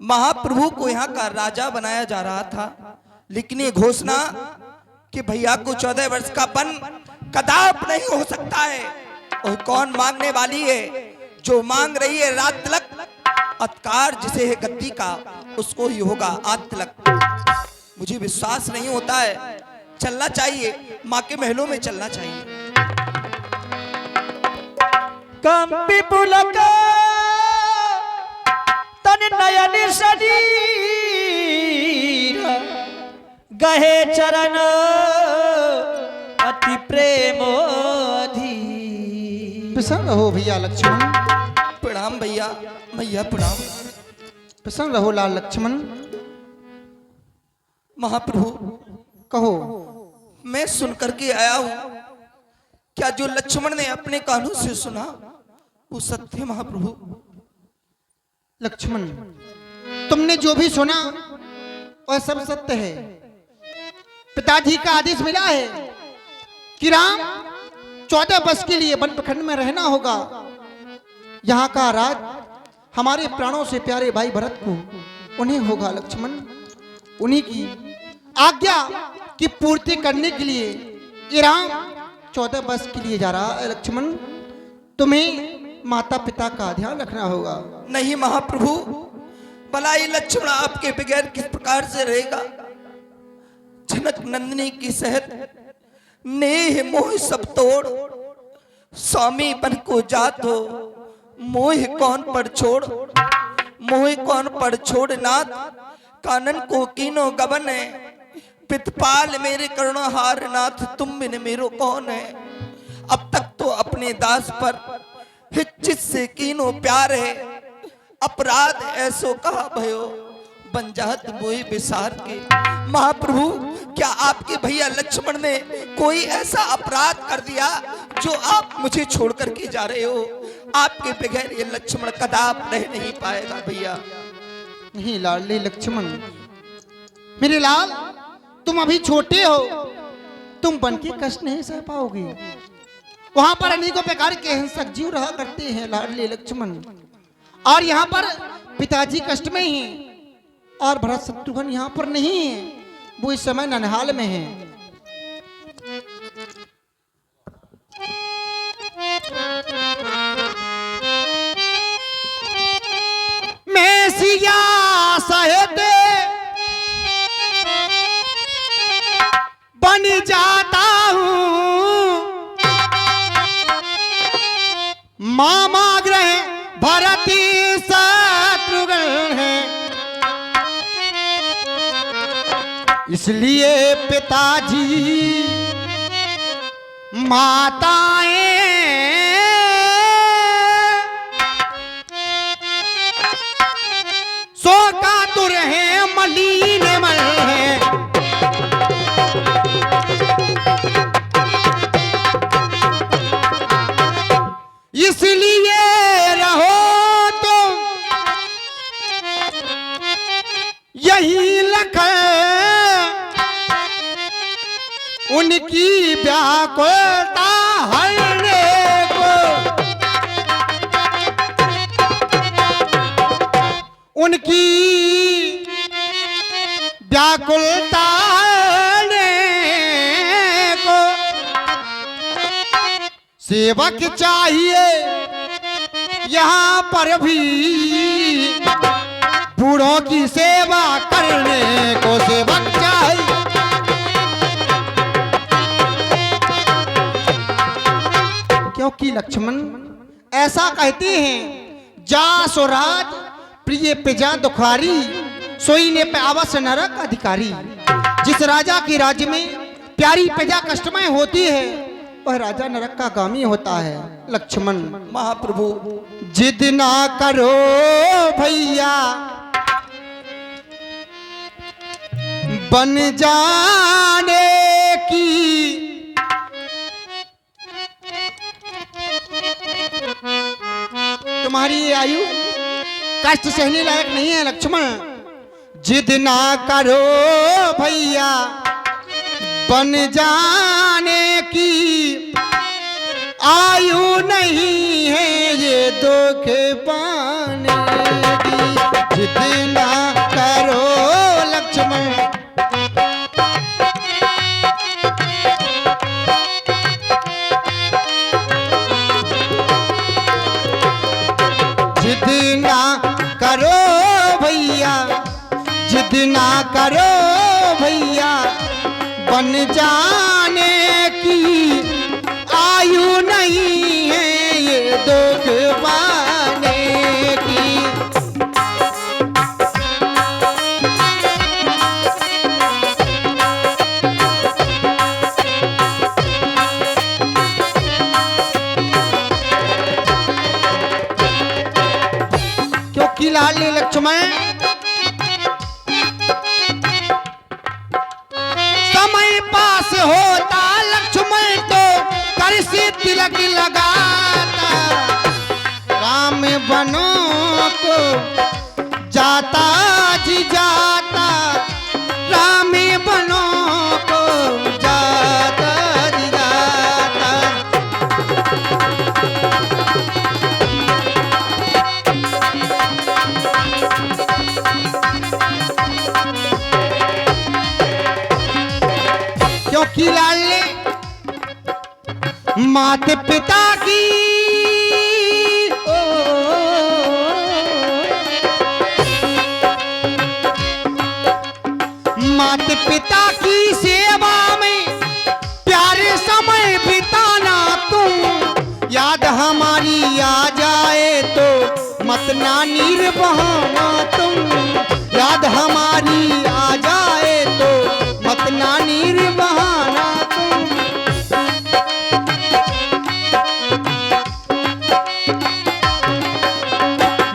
महाप्रभु को यहाँ का राजा बनाया जा रहा था, लेकिन ये घोषणा कि भैया को 14 वर्ष का वन कदाप नहीं हो सकता है। और कौन मांगने वाली है? जो मांग रही है रात तिलक, अधिकार जिसे है गद्दी का उसको ही होगा आज तिलक। मुझे विश्वास नहीं होता है, चलना चाहिए, माँ के महलों में चलना चाहिए। कंपी पुलक तन नयन शरीर गहे चरण अति प्रेमोधी। प्रसन्न रहो भैया लक्ष्मण। प्रणाम भैया, भैया प्रणाम। प्रसन्न रहो लाल लक्ष्मण। महाप्रभु कहो। मैं सुन करके आया हूं, क्या जो लक्ष्मण ने अपने कानों से सुना वो सत्य है? महाप्रभु लक्ष्मण, तुमने जो भी सुना वह सब सत्य है। पिताजी का आदेश मिला है कि राम 14 वर्ष के लिए वन प्रखंड में रहना होगा। यहाँ का राज हमारे प्राणों से प्यारे भाई भरत को उन्हें होगा लक्ष्मण। उन्हीं की आज्ञा की पूर्ति करने के लिए ये राम 14 वर्ष के लिए जा रहा है लक्ष्मण। तुम्हें माता पिता का ध्यान रखना होगा। नहीं महाप्रभु, भला ये लक्ष्मण आपके बगैर किस प्रकार से रहेगा? जनक नंदिनी की सहत नेह मोह सब तोड़, स्वामी बन को जात हो मोह कौन पर छोड़। मोह कौन पर छोड़ नाथ, कानन को कीनो गबन है। पितपाल मेरे करुणाहार नाथ, तुम बिन मेरो कौन है। अब तक तो अपने दास पर हिच्चित से कीनो प्यार है। अपराध ऐसो कहा भयो, बन जात मोहि विसार के। महाप्रभु, क्या आपके भैया लक्ष्मण ने कोई ऐसा अपराध कर दिया जो आप मुझे छोड़ करके जा रहे हो? आपके बगैर ये लक्ष्मण कदाप रह नहीं पाएगा भैया। नहीं लाडले लक्ष्मण, मेरे लाल, तुम अभी छोटे हो, तुम बन के कष्ट नहीं सह पाओगे। वहां पर अनेकों प्रकार के हिंसक जीव रहा करते हैं लाडले लक्ष्मण। और यहाँ पर पिताजी कष्ट में ही, और भरत शत्रुघ्न यहाँ पर नहीं है, वो इस समय ननिहाल में है। मैं सिया सहेते बन जाता हूँ, मामा ग्रह भरती शत्रुघ्न है। इसलिए पिताजी माताएं शोकातुर है, मलिन मल है। इसलिए रहो तुम यही लख, उनकी व्याकुलता हरने को, उनकी व्याकुलता हरने को सेवक चाहिए यहाँ पर भी, बूढ़ों की सेवा करने को सेवक चाहिए। क्योंकि लक्ष्मण ऐसा कहते हैं, जा स्वराज प्रिय प्रजा दुखारी, सोई ने पावस नरक अधिकारी। जिस राजा के राज्य में प्यारी प्रजा कष्टमय होती है, वह राजा नरक का गामी होता है लक्ष्मण। महाप्रभु, जिद ना करो भैया बन जाने की, तुम्हारी ये आयु कष्ट सहने लायक नहीं है लक्ष्मण। जिद ना करो भैया बन जाने की, आयु नहीं है ये दुख पाने की। जिद ना जिद ना करो भैया बन जाने की, आयु नहीं है ये दुख पाने की। क्योंकि लाडले लक्ष्मण समय पास होता लक्ष्मण तो कर से तिलक लगाता, राम बनों को जाता जी जाता, राम बनों को जाता जी जाता। क्योंकि लाडले माता पिता की माता पिता की सेवा में प्यारे समय बिताना तुम, याद हमारी आ जाए तो मत ना निर्बहाना तुम, याद हमारी आ जाए तो मत ना निर्बहाना तुम।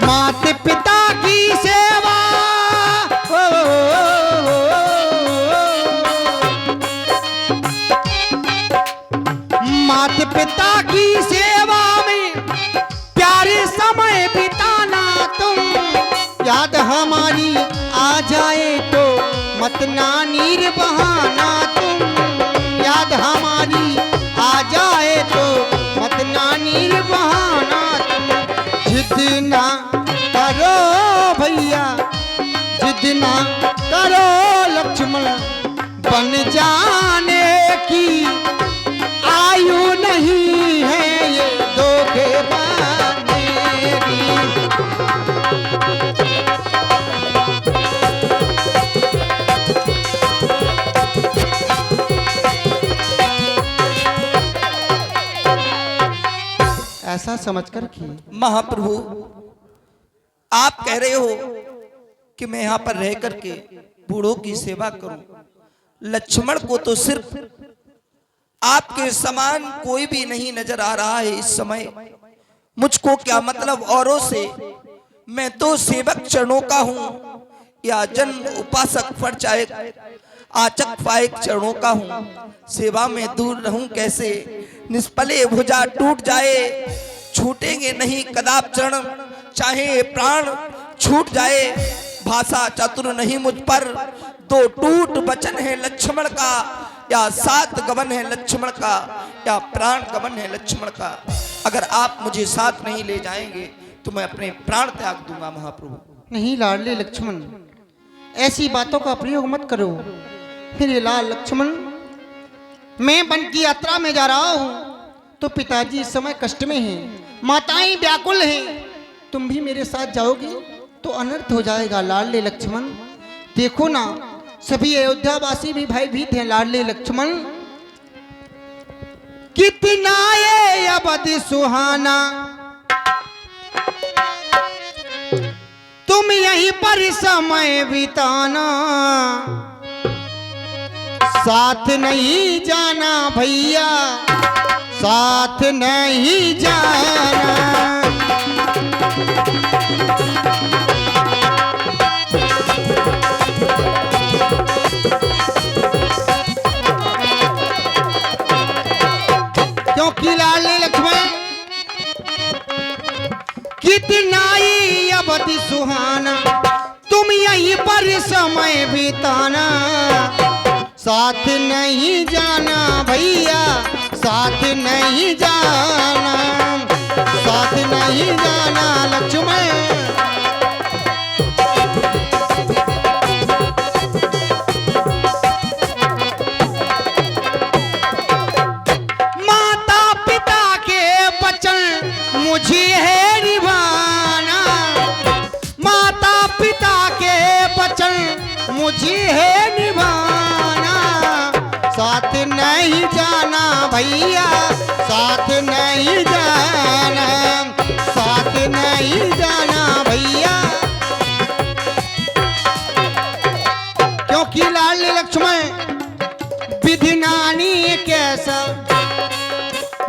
माता पिता की सेवा माता पिता की सेवा में प्यारे समय बिताना तुम, याद हमारी आ जाए तो मत ना निर्बहाना तुम, याद हमारी आ जाए तो मत ना निर्बहाना तुम। जिद ना करो भैया जिद ना करो लक्ष्मण बन जाने की, आयु नहीं है ये धोखे पाने की। ऐसा समझकर कि महाप्रभु आप कह रहे हो कि मैं यहाँ पर रह करके बूढ़ों की सेवा करूं, लक्ष्मण को तो सिर्फ आपके समान कोई भी नहीं नजर आ रहा है इस समय। मुझको क्या मतलब औरों से, मैं तो सेवक चरणों का हूं या जन्म उपासक फरचायक आचक फायक चरणों का हूं। सेवा में दूर रहूं कैसे, निष्फले भुजा टूट जाए, छूटेंगे नहीं कदाप चरण, चाहे प्राण छूट जाए। भाषा चतुर नहीं मुझ पर, दो टूट वचन है लक्ष्मण का, या सात गमन है लक्ष्मण का, या प्राण गमन है लक्ष्मण का। अगर आप मुझे साथ नहीं ले जाएंगे तो मैं अपने प्राण त्याग दूंगा महाप्रभु। नहीं लाडले लक्ष्मण, ऐसी बातों का प्रयोग मत करो। मेरे लाल लक्ष्मण, मैं वन की यात्रा में जा रहा हूँ तो पिताजी इस समय कष्ट में हैं, माताएं व्याकुल हैं। तुम भी मेरे साथ जाओगे तो अनर्थ हो जाएगा लाडले लक्ष्मण। देखो ना, सभी अयोध्यावासी भी भयभीत हैं लाडले लक्ष्मण। कितना ये अवध सुहाना, तुम यहीं पर समय बिताना, साथ नहीं जाना भैया, साथ नहीं जाना। क्योंकि लाडले लक्ष्मण, कितना ही अवध सुहाना, तुम यहीं पर समय बिताना, साथ नहीं जाना भैया, साथ नहीं जाना, साथ नहीं जाना लक्ष्मण। माता पिता के वचन मुझे है निभाना, माता पिता के वचन मुझे है निभाना, साथ नहीं जाना भैया, साथ नहीं जाना, साथ नहीं जाना भैया। क्योंकि लाडले लक्ष्मण विधि नानी कैसा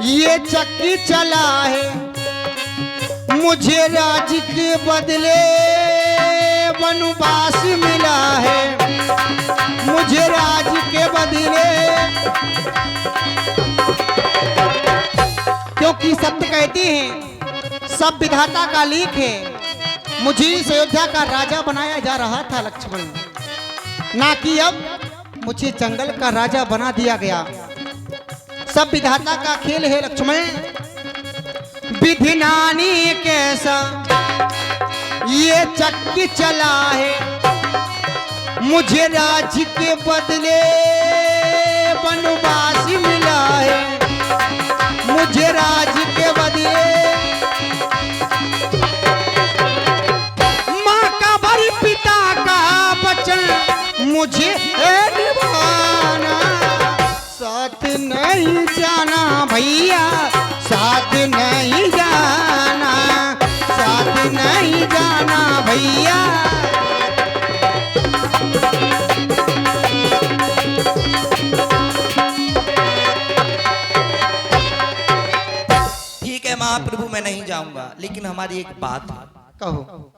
ये चक्की चला है, मुझे राज के बदले वनवास मिला है, मुझे राज के बदले। क्योंकि सत्य कहती हैं सब विधाता का लेख है, मुझे इस अयोध्या का राजा बनाया जा रहा था लक्ष्मण, ना कि अब मुझे जंगल का राजा बना दिया गया। सब विधाता का खेल है लक्ष्मण। विधि नानी कैसा ये चक्की चला है, मुझे राज्य के बदले वनवास मिला है, मुझे राज्य के बदले। माँ का वर पिता का वचन मुझे है निभाना, साथ नहीं जाना भैया, साथ नहीं जाना, साथ नहीं जाना भैया। ठीक है महाप्रभु, मैं नहीं जाऊंगा, लेकिन हमारी एक बात है। कहो।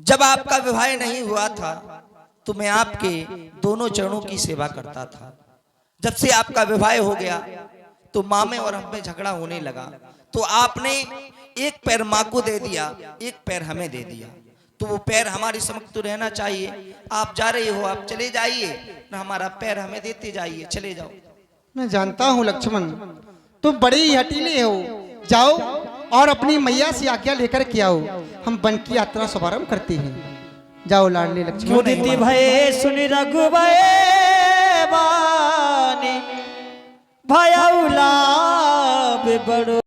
जब आपका विवाह नहीं हुआ था तो मैं आपके दोनों चरणों की सेवा करता था। जब से आपका विवाह हो गया तो माँ में और हम में झगड़ा होने लगा, तो आपने एक पैर माँ को दे दिया, एक पैर हमें दे दिया। तो वो पैर हमारे समक्ष तो रहना चाहिए। आप जा रहे हो, आप चले जाइए, ना हमारा पैर हमें देते जाइए, चले जाओ। मैं जानता हूँ लक्ष्मण, तुम बड़े ही हटीले हो। जाओ और अपनी मैया से आज्ञा लेकर के आओ, हम वन की यात्रा शुभारंभ करते हैं। जाओ लाडले लक्ष्मण। मुदिति भये सुनि रघुबर बानी, भयउ लाभ बड़ो।